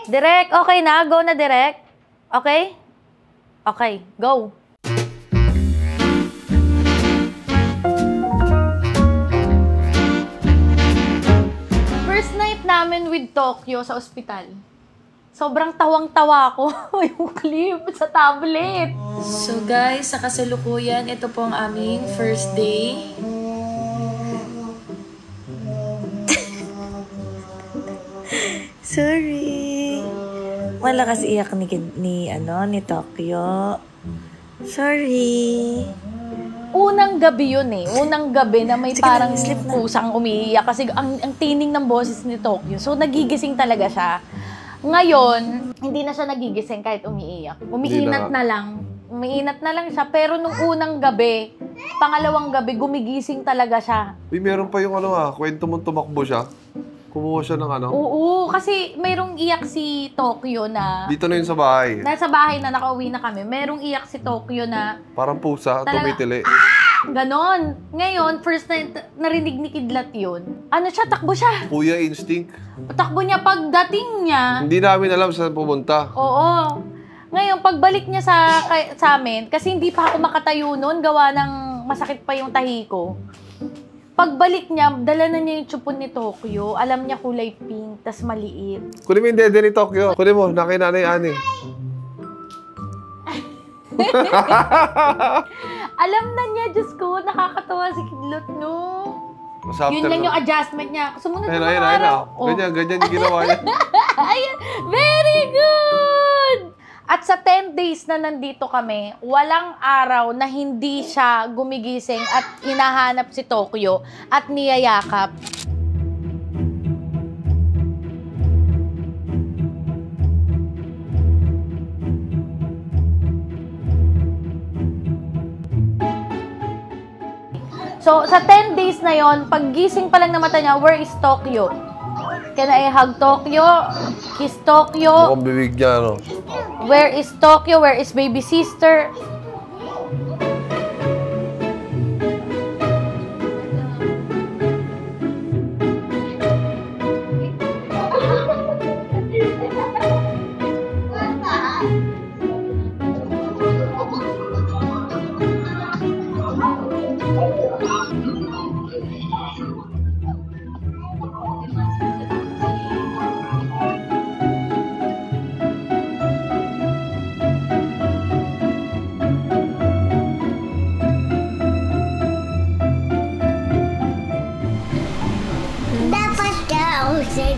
Direk, okay na? Go na, Direk. Okay? Okay, go. First night namin with Tokyo sa ospital. Sobrang tawang-tawa ko yung clip sa tablet. So guys, sa kasalukuyan, ito po ang aming first day. Sorry. Malakas iyak ni Tokyo. Sorry. Unang gabi yun eh. Unang gabi na may parang pusang umiiyak kasi ang tining ng boses ni Tokyo. So nagigising talaga siya. Ngayon, hindi na siya nagigising kahit umiiyak. Umiinat na lang. Umiinat na lang siya. Pero nung unang gabi, pangalawang gabi, gumigising talaga siya. Uy, meron pa yung kwento mong tumakbo siya. Kumuha siya ng Oo, kasi mayroong iyak si Tokyo na... Dito na yun sa bahay. Nasa bahay na nakauwi na kami. Mayroong iyak si Tokyo na... Parang pusa, tumitili. Ganon. Ngayon, first night narinig ni Kidlat yun. Ano siya? Takbo siya. Kuya instinct. Takbo niya pagdating niya. Hindi namin alam saan pumunta. Oo. Ngayon, pagbalik niya sa amin, kasi hindi pa ako makatayo noon, gawa ng masakit pa yung tahi ko. Pagbalik niya, dala na niya yung chupon ni Tokyo. Alam niya kulay pink, tas maliit. Kunin mo yung dede ni Tokyo. Kunin mo, nakinanay ani. Alam na niya, Diyos ko, nakakatawa si Kidlat, no? Yun lang yung adjustment niya. Sumunod na mga araw. Ganyan yung ginawa niya. Ayan, very good! At sa 10 days na nandito kami, walang araw na hindi siya gumigising at hinahanap si Tokyo at niyayakap. So, sa 10 days na yon, paggising pa lang na mata niya, where is Tokyo? Can I hug Tokyo? Kiss Tokyo? Mukhang bibig niya, no? Where is Tokyo? Where is baby sister?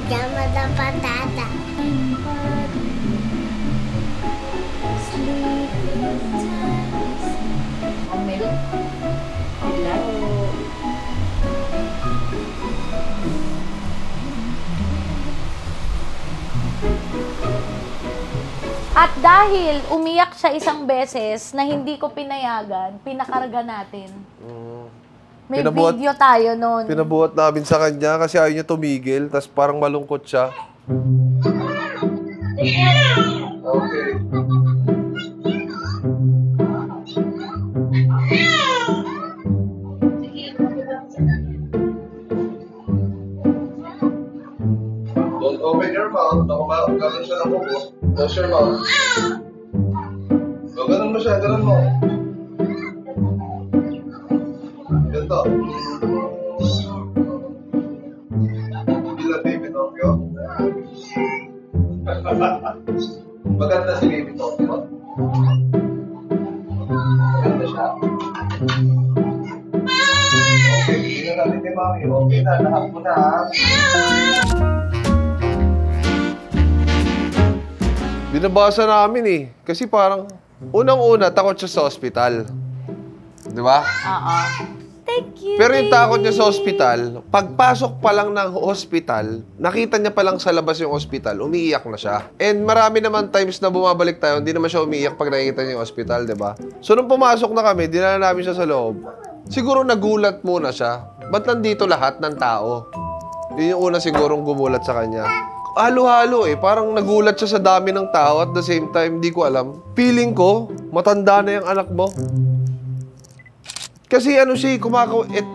Llama la patata. At dahil umiyak siya isang beses na hindi ko pinayagan, pinakarga natin. May video tayo noon. Pinabuhat namin sa kanya kasi ayaw niya tumigil, tapos parang malungkot siya. Okay. Don't open your mouth. Gano'n siya ng kubo. Close your mouth. So, gano'n mo siya. Gano'n mo. Ganito. Bila baby Tokyo. Maganda si baby Tokyo. Maganda siya. Okay, tingnan natin kay Mami. Okay na, lahat mo na ha. Binabasa namin eh. Kasi parang, unang-una, takot siya sa ospital. Di ba? Oo. Thank you. Pero yung takot niya sa ospital, pagpasok pa lang ng hospital, nakita niya pa lang sa labas yung ospital, umiiyak na siya. And marami naman times na bumabalik tayo, hindi naman siya umiiyak pag nakikita niya yung ospital, di ba? So nung pumasok na kami, dinala namin siya sa loob. Siguro nagulat muna siya. Ba't nandito lahat ng tao? Yun yung una sigurong gumulat sa kanya. Halo-halo eh. Parang nagulat siya sa dami ng tao at the same time, di ko alam. Feeling ko, matanda na yung anak mo. Kasi ano siya,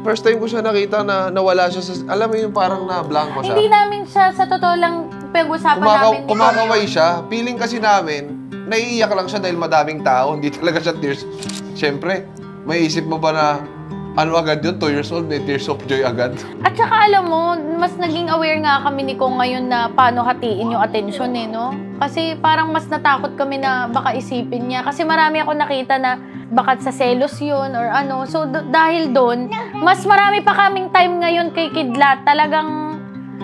first time ko siya nakita na nawala siya sa... Alam mo yung parang na blanco siya. Hindi namin siya, sa totoo lang, pinag-usapan namin. Kumakaway siya. Feeling kasi namin, naiiyak lang siya dahil madaming tao. Hindi talaga siya tears. Siyempre, may isip mo ba na ano agad yun? 2 years old, may tears of joy agad. At saka alam mo, mas naging aware nga kami ni Kong ngayon na paano hatiin yung atensyon eh, no? Kasi parang mas natakot kami na baka isipin niya. Kasi marami ako nakita na baka sa selos yun or ano. So dahil doon, mas marami pa kaming time ngayon kay Kidlat. Talagang,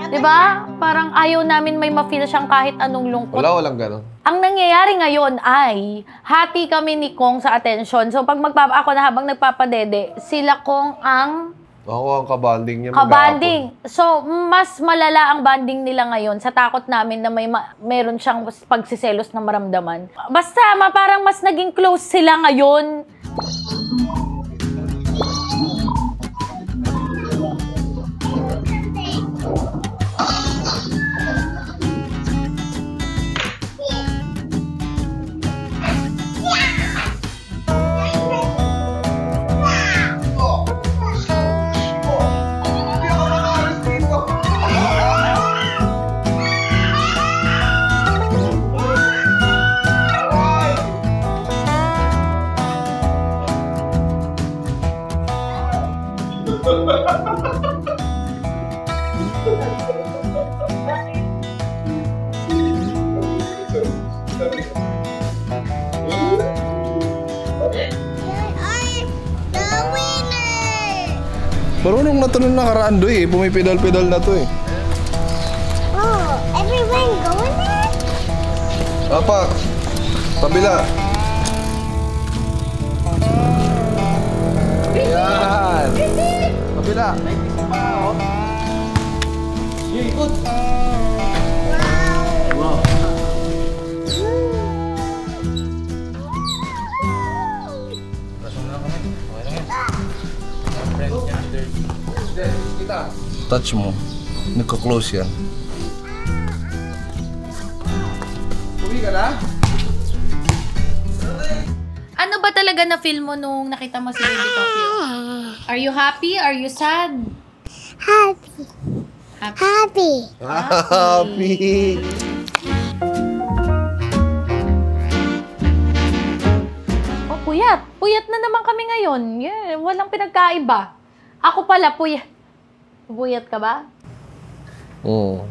di ba? Parang ayaw namin may ma-feel siyang kahit anong lungkot. Walang ganon. Ang nangyayari ngayon ay hati kami ni Kong sa atensyon. So pag ako na habang nagpapadede, sila Kong ang Ako ang kabanding niya. kabanding. So mas malala ang banding nila ngayon sa takot namin na meron siyang pagsiselos na maramdaman. Basta parang mas naging close sila ngayon. Marunong na ito nung nakaraan doy eh. Pumipidal-pidal na to eh. Oh, everyone going there? Apa, kabila. Yan. Kabila. Touch mo. Nagka-close yan. Uwi ka na? Ano ba talaga na feel mo nung nakita mo si Baby Tokyo? Are you happy? Are you sad? Happy. Happy. Happy. Happy. Oh, puyat. Puyat na naman kami ngayon. Yeah, walang pinagkaiba. Ako pala, puyat. Puyat ka ba? Oo.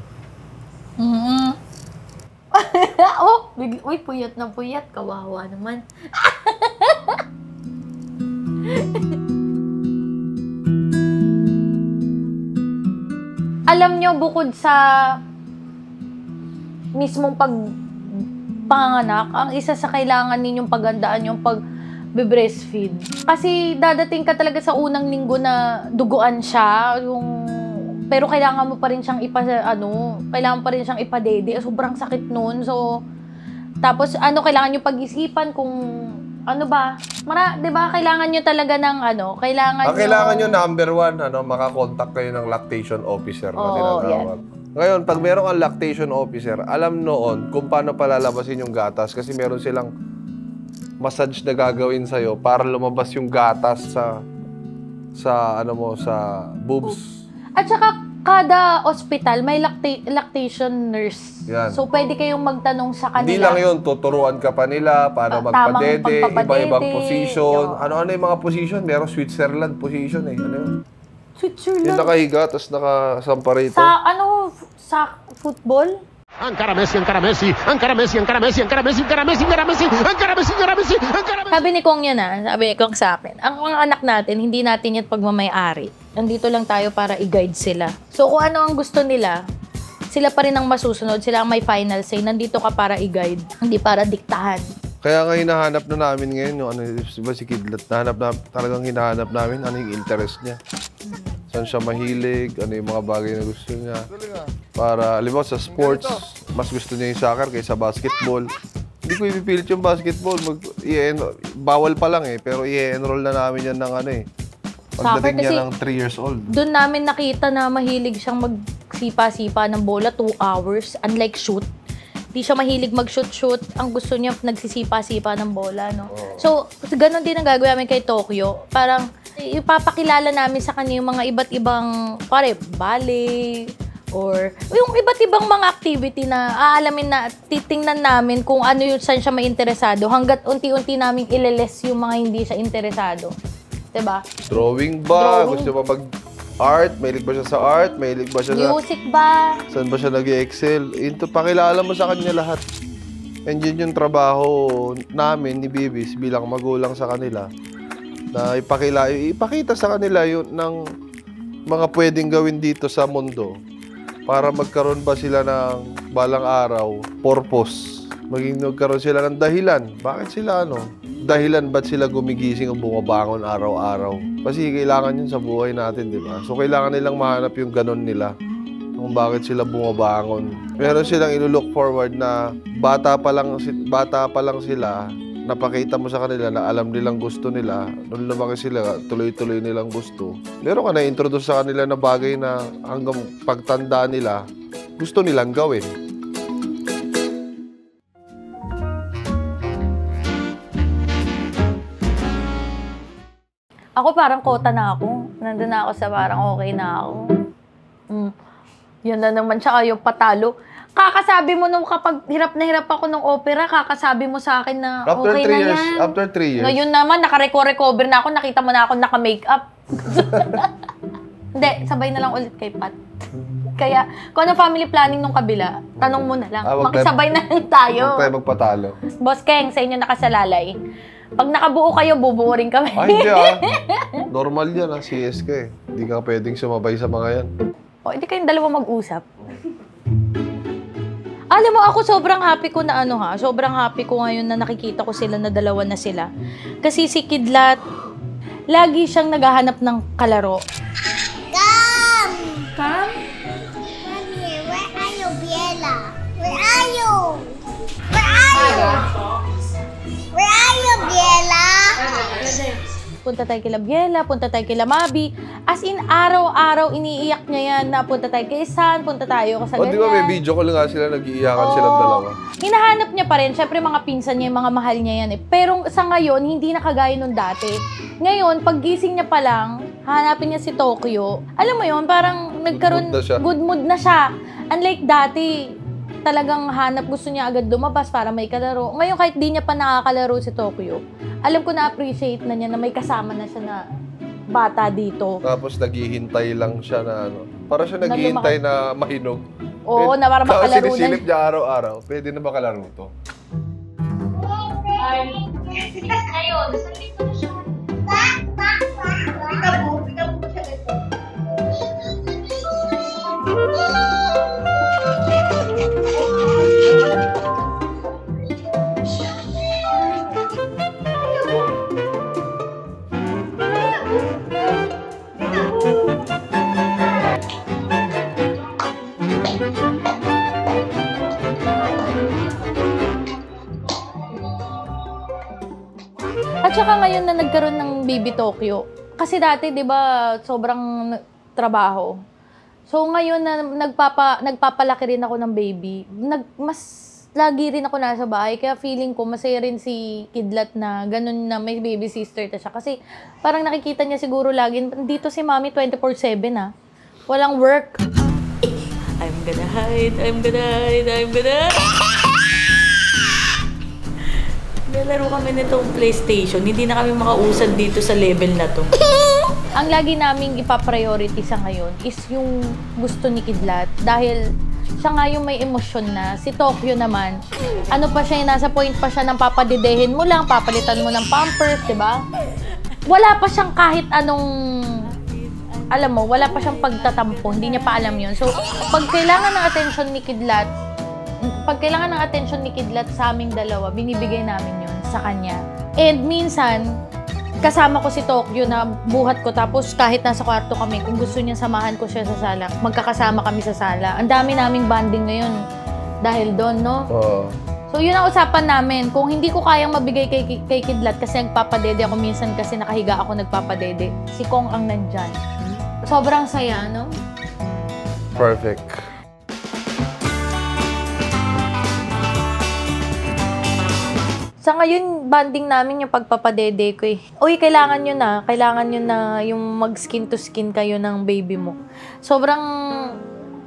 Oh, uy, puyat na puyat. Kawawa naman. Alam nyo, bukod sa mismong pagpanganak, ang isa sa kailangan ninyong pagandaan yung pag-breastfeed. Kasi dadating ka talaga sa unang linggo na duguan siya, pero kailangan mo pa rin siyang kailangan pa rin siyang ipadede. Sobrang sakit nun. So, tapos kailangan nyo pag-isipan kung ano ba? 'Di ba? Kailangan nyo talaga ng Kailangan nyo number 1, makakontakt kayo ng lactation officer na tinatawag. yan. Ngayon, pag meron kang lactation officer, alam noon kung paano palalabasin yung gatas kasi meron silang massage na gagawin sa'yo para lumabas yung gatas sa boobs. At saka, kada ospital may lactation nurse. Yan. So, pwede kayong magtanong sa kanila. Hindi lang yun, tuturuan ka pa nila paano magpadede, tamang iba-ibang position. Yo. Ano yung mga position? Meron Switzerland position eh. Ano yun? Switzerland. Yung nakahiga, tapos nakasampa rito. Sa football? Ankara Messi, Ankara Messi, Ankara Messi, Ankara Messi, Ankara Messi, Ankara Messi, Ankara Messi, Ankara Messi, Ankara Messi, Ankara Messi. Sabi ni Kong yan sabi ni Kong sa akin, ang mga anak natin, hindi natin yan pagmamayari. Nandito lang tayo para i-guide sila. So kung ano ang gusto nila, sila pa rin ang masusunod, sila ang may final say. Nandito ka para i-guide, hindi para diktahan. Kaya nga hinahanap na namin ngayon yung diba si Kidlat, talagang hinahanap namin ano yung interest niya. Saan siya mahilig, ano yung mga bagay na gusto niya. Para, alam mo, sa sports, mas gusto niya yung soccer kaysa basketball. Hindi ko ipipilit yung basketball. Bawal pa lang pero i-enroll na namin yan ng pagdating niya ng 3 years old. Doon namin nakita na mahilig siyang magsipa-sipa ng bola 2 hours, unlike shoot. Hindi siya mahilig mag-shoot-shoot. Ang gusto niya, nagsisipa-sipa ng bola, no? Oh. So, ganun din ang gagawin namin kay Tokyo. Parang, ipapakilala namin sa kanya yung mga iba't ibang, ballet, or yung iba't ibang mga activity na aalamin na titingnan namin kung ano yung saan siya may interesado hanggat unti-unti namin ileles yung mga hindi siya interesado. Diba? Drawing ba? Drawing. Gusto ba mag-art? Mahilig ba siya sa art? Mahilig ba siya sa... Music ba? Saan ba siya nag-excel? Pakilala mo sa kanya lahat. And yun yung trabaho namin ni Bibis bilang magulang sa kanila. Na ipakita sa kanila yun ng mga pwedeng gawin dito sa mundo para magkaroon ba sila ng balang araw, purpose. Magkaroon sila ng dahilan. Bakit sila dahilan ba't sila gumigising o bumabangon araw-araw? Kasi kailangan yun sa buhay natin, di ba? So, kailangan nilang mahanap yung ganon nila kung bakit sila bumabangon. Meron silang ilo-look forward na bata pa lang sila, napakita mo sa kanila na alam nilang gusto nila. Nung lumaki sila, tuloy-tuloy nilang gusto. Meron ka na-introduce sa kanila na bagay na hanggang pagtanda nila, gusto nilang gawin. Ako parang kota na ako. Nandun na ako sa parang okay na ako. Yan na naman siya kayo patalo. Kakasabi mo nung kapag hirap na hirap ako ng opera, kakasabi mo sa akin na okay na yan. After 3 years. Ngayon naman, naka-recover na ako, nakita mo na ako naka-makeup. Hindi, sabay na lang ulit kay Pat. Kaya, kung ano family planning nung kabila, tanong mo na lang. Makisabay na lang tayo. Huwag tayo magpatalo. Boss Keng, sa inyo nakasalalay. Pag nakabuo kayo, bubuo rin kami. Ay, hindi Normal yan CS ka eh. Hindi ka pwedeng sumabay sa mga yan. O, hindi kayong dalawa mag-usap. Alam mo, ako sobrang happy ko na sobrang happy ko ngayon na nakikita ko sila na dalawa na sila. Kasi si Kidlat, lagi siyang naghahanap ng kalaro. Come! Come? Come here. Where are you, Biela? Where are you? Where are you? Where are you, Biela? Punta tayo kila Biela, punta tayo kila Mabi. As in, araw-araw iniiyak niya yan na punta tayo kay San, punta tayo sa ganyan. Di ba may video ko lang nga sila nag-iiyakan silang dalawa. Hinahanap niya pa rin. Siyempre, mga pinsan niya, mga mahal niya yan eh. Pero sa ngayon, hindi na kagaya nung dati. Ngayon, paggising niya pa lang, hanapin niya si Tokyo. Alam mo yun, parang nagkaroon, good mood na siya. Unlike dati, talagang hanap, gusto niya agad lumabas para may kalaro. Ngayon, kahit di niya pa nakakalaro si Tokyo, alam ko na-appreciate na niya na may kasama na siya na bata dito. Tapos naghihintay lang siya na para siya naghihintay na mahinog. Oo, na para makalaro na. Sinisilip niya araw-araw. Pwede na makalaro to. Ayun, salit mo siya. Pika-pika siya dito. At saka ngayon na nagkaroon ng baby Tokyo. Kasi dati, di ba, sobrang trabaho. So ngayon na nagpapalaki rin ako ng baby, mas lagi rin ako nasa bahay. Kaya feeling ko, masaya rin si Kidlat na ganun na may baby sister ta siya. Kasi parang nakikita niya siguro lagi, dito si Mami 24/7 Walang work. I'm gonna hide, I'm gonna hide, I'm gonna... Nalaro kami nitong PlayStation. Hindi na kami makausad dito sa level na to. Ang lagi naming ipapriority sa ngayon is yung gusto ni Kidlat. Dahil siya nga yung may emosyon na. Si Tokyo naman, ano pa siya, nasa point pa siya ng papadidehin mo lang, papalitan mo ng pampers, di ba? Wala pa siyang kahit anong, alam mo, wala pa siyang pagtatampo. Hindi niya pa alam yun. So, pag kailangan ng attention ni Kidlat, sa aming dalawa, binibigay namin yun sa kanya. And minsan, kasama ko si Tokyo na buhat ko, tapos kahit nasa kwarto kami, kung gusto niya samahan ko siya sa sala, magkakasama kami sa sala. Ang dami naming bonding ngayon dahil doon, no? So, yun ang usapan namin. Kung hindi ko kayang mabigay kay Kidlat kasi nagpapadede ako minsan kasi nakahiga ako nagpapadede, si Kong ang nandyan. Sobrang saya, no? Perfect. Sa ngayon, banding namin yung pagpapadede ko eh. Uy, kailangan nyo na yung mag-skin to skin kayo ng baby mo. Sobrang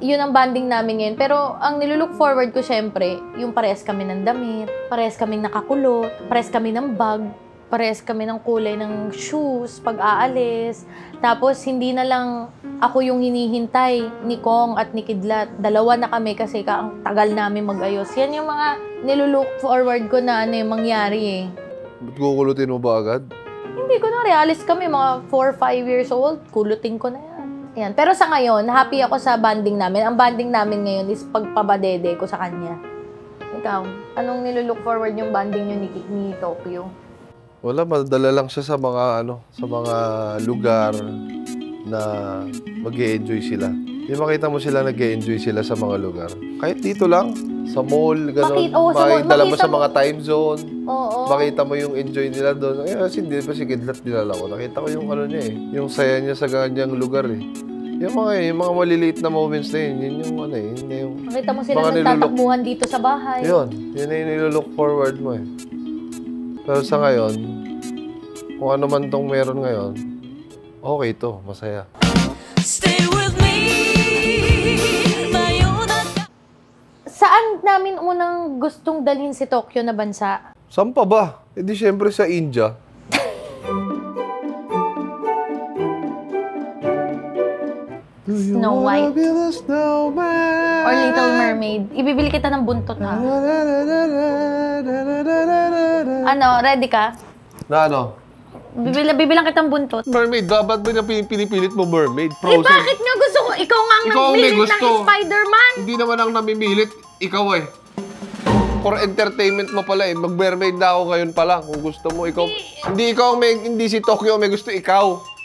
yun ang bonding namin ngayon. Pero ang nilulook forward ko syempre, yung parehas kami ng damit, parehas kami nakakulot, parehas kami ng bag, parehas kami ng kulay ng shoes pag aalis. Tapos hindi na lang ako yung hinihintay ni Kong at ni Kidlat. Dalawa na kami kasi ang tagal namin mag-ayos. Yan yung mga nilulook forward ko na ano yung mangyari eh. Ba't kukulutin mo ba agad? Hindi ko na, realis kami, mga 4-5 years old, kulutin ko na yan. Yan. Pero sa ngayon, happy ako sa bonding namin. Ang bonding namin ngayon is pagpabadede ko sa kanya. Ikaw, anong nilulook forward yung bonding nyo ni Tokyo? Wala, madala lang siya sa mga sa mga lugar na mag-e-enjoy sila. Yung makita mo sila nag-e-enjoy sila sa mga lugar. Kahit dito lang, sa mall, gano'n. Makita mo sa mga time zone. Oo. Makita mo yung enjoy nila doon. Kasi hindi pa si Kidlat dinala ko. Nakita ko yung niya eh. Yung saya niya sa ganyang lugar eh. Yung mga maliliit na moments na yun. Yun yung yun na yung... Makita mo sila nagtatakbuhan dito sa bahay. Yun na yung nilook forward mo eh. Pero sa ngayon, kung ano man tong meron ngayon, okay to, masaya. Stay with me. Saan namin unang gustong dalhin si Tokyo na bansa? Saan pa ba? E di syempre sa India. Snow White. Or Little Mermaid. Ibibili kita ng buntot na. Ano, ready ka? Na ano? Bibilang kitang buntot. Mermaid, dapat ba na pinipilit mo mermaid? Eh, Frozen. bakit nga gusto ko? Ikaw nga ang Ikaw ang may nagmilit gusto. ng Spider-Man. Hindi naman ang namimilit, ikaw eh. For entertainment mo pala eh. Mag-mermaid na ako ngayon pala. Kung gusto mo, ikaw. Hindi ikaw hindi si Tokyo may gusto, ikaw.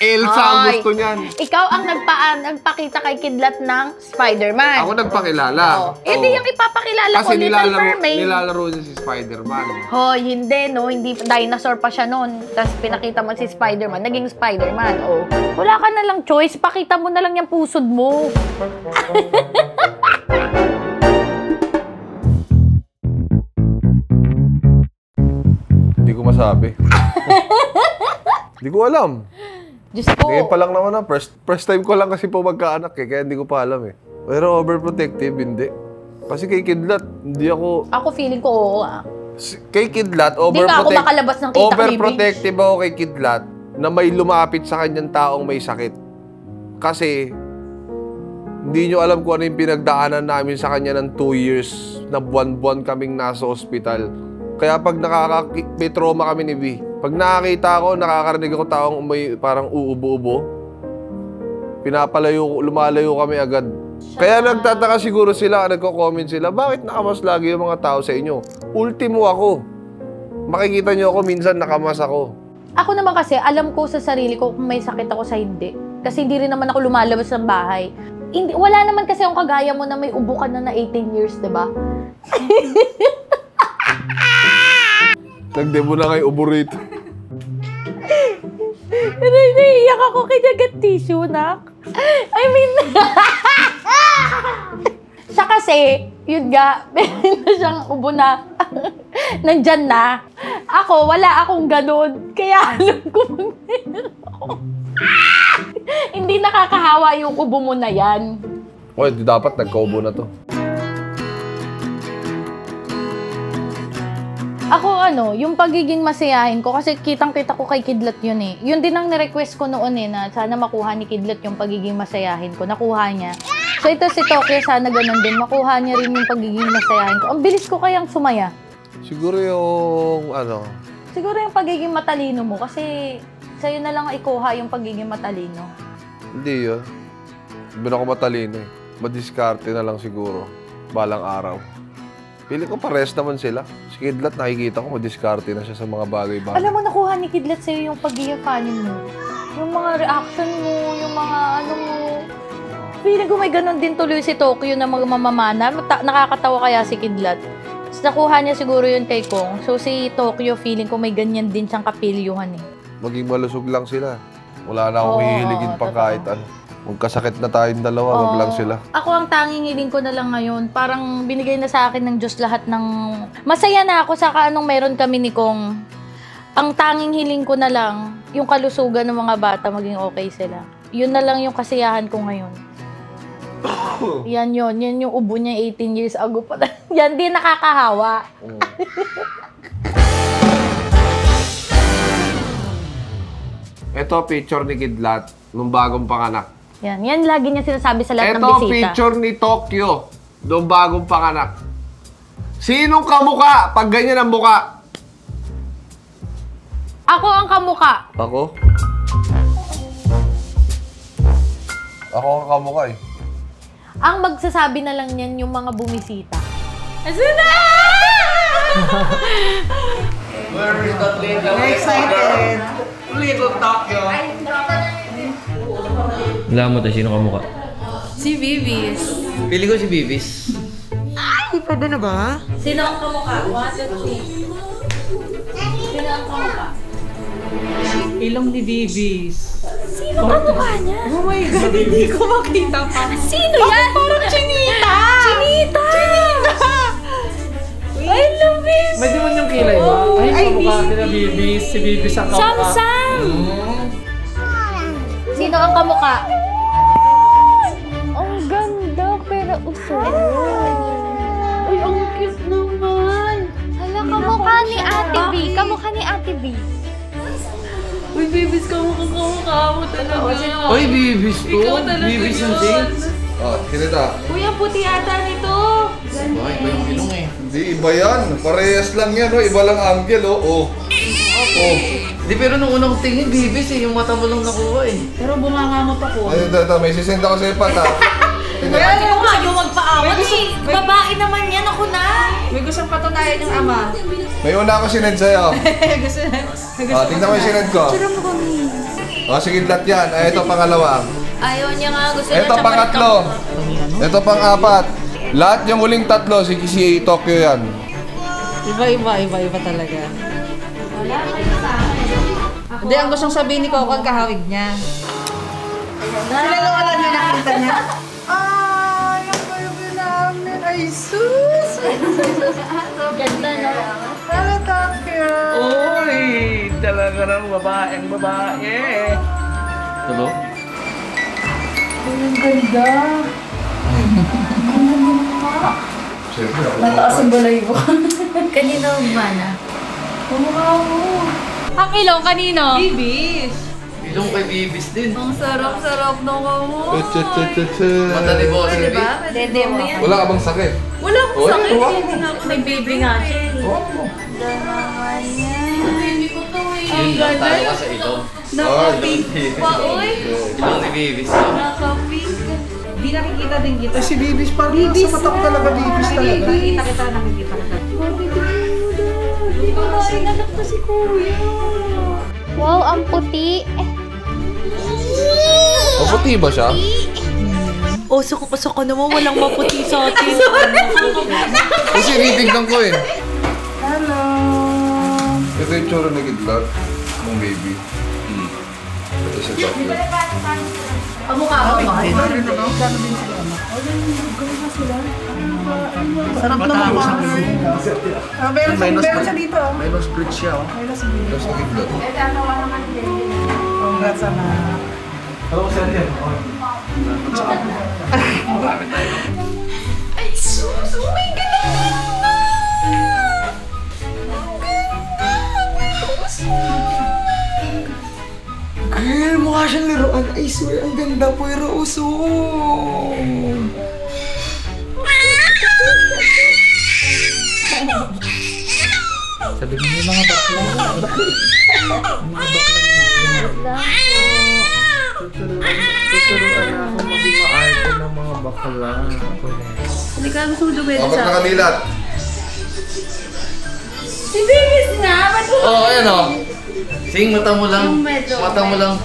Elsa ang Ay, gusto niyan. Ikaw ang nagpakita kay Kidlat ng Spider-Man. Ako nagpakilala. Oh. Eh di yung ipapakilala ko, Kasi Little Mermaid. nilalaro niya si Spider-Man. Hoy, hindi no. Hindi, dinosaur pa siya noon. Tapos pinakita mo si Spider-Man. Naging Spider-Man. Oh. Wala ka na lang choice. Pakita mo na lang yung pusod mo. Hindi ko masabi. Hindi ko alam. Diyos ko. Ngayon pa lang naman na. First time ko lang kasi po magkaanak eh. Kaya hindi ko pa alam eh. Pero overprotective, hindi. Kasi kay Kidlat, hindi ako... Ako feeling ko oo ah. Kay Kidlat, Hindi ka ako makalabas ng kita overprotective ako kay Kidlat na may lumapit sa kanyang taong may sakit. Kasi, hindi nyo alam kung ano yung pinagdaanan namin sa kanya ng 2 years na buwan-buwan kaming nasa ospital. Kaya pag may trauma kami ni V, pag nakakita ako, nakakarinig ako taong may parang uubo-ubo, lumalayo kami agad. Kaya nagtataka siguro sila, nagko-comment sila, bakit nakamas lagi yung mga tao sa inyo? Ultimo ako. Makikita nyo ako, minsan nakamas ako. Ako naman kasi, alam ko sa sarili ko kung may sakit ako sa hindi. Kasi hindi rin naman ako lumalabas ng bahay. Hindi, wala naman kasi yung kagaya mo na may ubo ka na 18 years, diba? Nagdemo na kayo ubo rito. Pero naiiyak ako kinagat tissue, nak. I mean, siya kasi, yun nga, meron na siyang ubo na, nandyan na. Ako, wala akong ganun. Kaya alam ko pag meron ako. Hindi nakakahawa yung ubo mo na yan. O, di dapat nagkaubo na to. Ako yung pagiging masayahin ko, kasi kitang-kita ko kay Kidlat yun eh. Yun din ang nirequest ko noon eh, na sana makuha ni Kidlat yung pagiging masayahin ko. Nakuha niya. So ito si Tokyo, sana ganun din. Makuha niya rin yung pagiging masayahin ko. Ang bilis ko kayang sumaya. Siguro yung, Siguro yung pagiging matalino mo, kasi sa'yo na lang ikuha yung pagiging matalino. hindi yun. Hindi na ako matalino eh. Madiskarte na lang siguro. Balang araw. Pili ko pares naman sila. Si Kidlat, nakikita ko, madiskarte na siya sa mga bagay-bagay. Alam mo, nakuha ni Kidlat sa'yo yung pagiging funny mo. Yung mga reaction mo, yung mga mo. Feeling ko may ganun din tuloy si Tokyo na mamamana. Nakakatawa kaya si Kidlat. Tapos nakuha niya siguro yun kay Kong. So si Tokyo, feeling ko may ganyan din siyang kapilyuhan eh. Maging malusog lang sila. Wala na akong hihiligin pa kahit ano. Magkasakit na tayong dalawa, wag lang sila. Ako ang tanging hiling ko na lang ngayon, parang binigay na sa akin ng Diyos lahat ng... Masaya na ako sa anong meron kami ni Kong. Ang tanging hiling ko na lang, yung kalusugan ng mga bata, maging okay sila. Yun na lang yung kasiyahan ko ngayon. Yan yung ubo niya 18 years ago pa. Yan din nakakahawa. Ito, picture ni Kidlat nung bagong panganak. Yan lagi niya sinasabi sa lahat ng Ito, bisita. picture ni Tokyo nung bagong panganak. Sinong kamukha pag ganyan ang mukha? Ako ang kamukha. Ako? Ako ang kamukha eh. Ang magsasabi na lang niyan yung mga bumisita. Very excited. Little Tokyo. Wala mo tayo, sino kamukha? Si Vivis. Pili ko si Bibis. Ay, pwede na ba? Sino ang kamukha? 1, 2, 3. Sino ang kamukha? Ilong ni Bibis. Sino kamukha niya? Oh my God, hindi ko makita pa. Sino yan? Parang Chinita! Chinita! I love it! May naman yung kilay mo. Ay, kamukha nila Bibis. Si Bibis ang kamukha. Samsam! Sino ang kamukha? Ang ganda, pero usok. Uy, ang cute naman. Hala, kamukha ni Ate B. Kamukha ni Ate B. Uy, Bibis, kamukha mo talaga. Oy, Bibis to. Ikaw talaga Bibis ang yun. sing. Oh, kinita. Uy, ang puti ata nito. Ay, iba yung ilong eh. Hindi, iba yan. Parehas lang yan, oh. Iba lang angle, oh. Oh. Oh. Di, pero nung unang tingin, Bibis eh. Yung mata mo lang nakuha eh. Pero bungangamot ako. Ay, ito, may sisend ako sa'yo, Pat, ha? Tingnan. Ano nga yung magpaawat eh? Babae naman yan, ako na. May gustong patunayan yung ama. May una ako sinend sa'yo. Oh, tingnan mo yung sinend ko. Oh, sige, lahat yan. Ay, ito pangalawa. Ayaw niya nga, gusto niya Ito pangatlo. Ito pang-apat. Lahat yung huling tatlo, si Tokyo yan. Iba talaga. Hindi, ang gustong sabihin ni Coco, ang kahawig niya. Nalalawa niya nakita niya. Ay, ang baby namin. Ay, sus! Ganda, no? Hello, Tokyo! Uy, talaga ng babaeng babae. Tulo? Ang ganda. Siyempre, ako. Mataas ang balay mo. Kanino ba na? Kumukha mo. Ang ilong, kanino? Bibis. Ilong kay Bibis din. Ang sarap-sarap ng mo. Mata ni Boss. Diba? Dede mo yan. Wala ka bang sakit? Wala akong Oy, sakit. tuwa. May baby nga siya. Baby ko to eh. Yun lang, talo ka sa ilong. Naka-pink pa, uy. Ilong ni Bibis. Naka-pink. Di nakikita din kita. Si Bibis, parang nasa mata ko talaga, Bibis talaga. Nakikita kita. Hindi ko na rin anak na si Kuya. Wow, ang puti. Maputi ba siya? Oh, suko naman. Walang maputi sa atin. Kasi titignan ko eh. Hello. Ito yung tsura na Kidlat. Mong baby. Ito si Tokyo. Kamukha ko ba? Sarap naman ba? Meron siya dito. May nose bridge siya oh. Tapos na Kidlat. Congrats, anak. Ay, sus! Oh my God! Girl, mukha siyang laruan. I swear, ang ganda po yung usong. Sabi mo yung mga bakla. Tuturuan na ako maging maarte ng mga bakla. Hindi ka gusto mo dumedi Abot sa na kanilat. Si Bibis nga! Ba't mo? Oh, ayan oh. Sing, mata mo lang. Mata mo lang.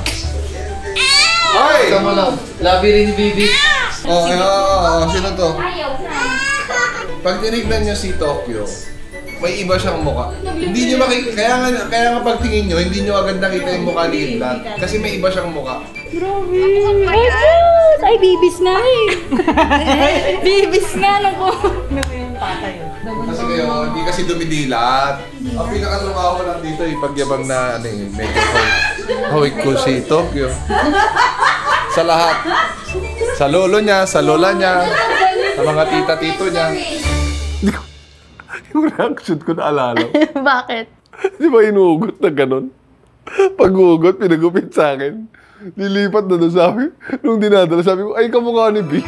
Ay! Mata mo lang. Labi rin ni Bibi. Sino to? Pag tinignan niyo si Tokyo, may iba siyang mukha. Hindi niyo kaya nga pag tingin niyo, hindi niyo agad nakita yung mukha ni Kidlat. Kasi may iba siyang mukha. Ay, Bibis nga eh. Bibis nga, naku. Kasi kayo, hindi kasi dumidilat. Ang pinakatrabaho lang dito ay pagyabang na medyo hawig ko si Tokyo. Sa lahat. Sa lolo niya, sa lola niya, sa mga tita-tito niya. Yung reaction ko naalala ko. Bakit? Di ba inuugot na ganun? Pag-uugot, pinagupit sa akin. Nilipat na doon sabi. Nung dinadala, sabi ko, ay kamukha ni B.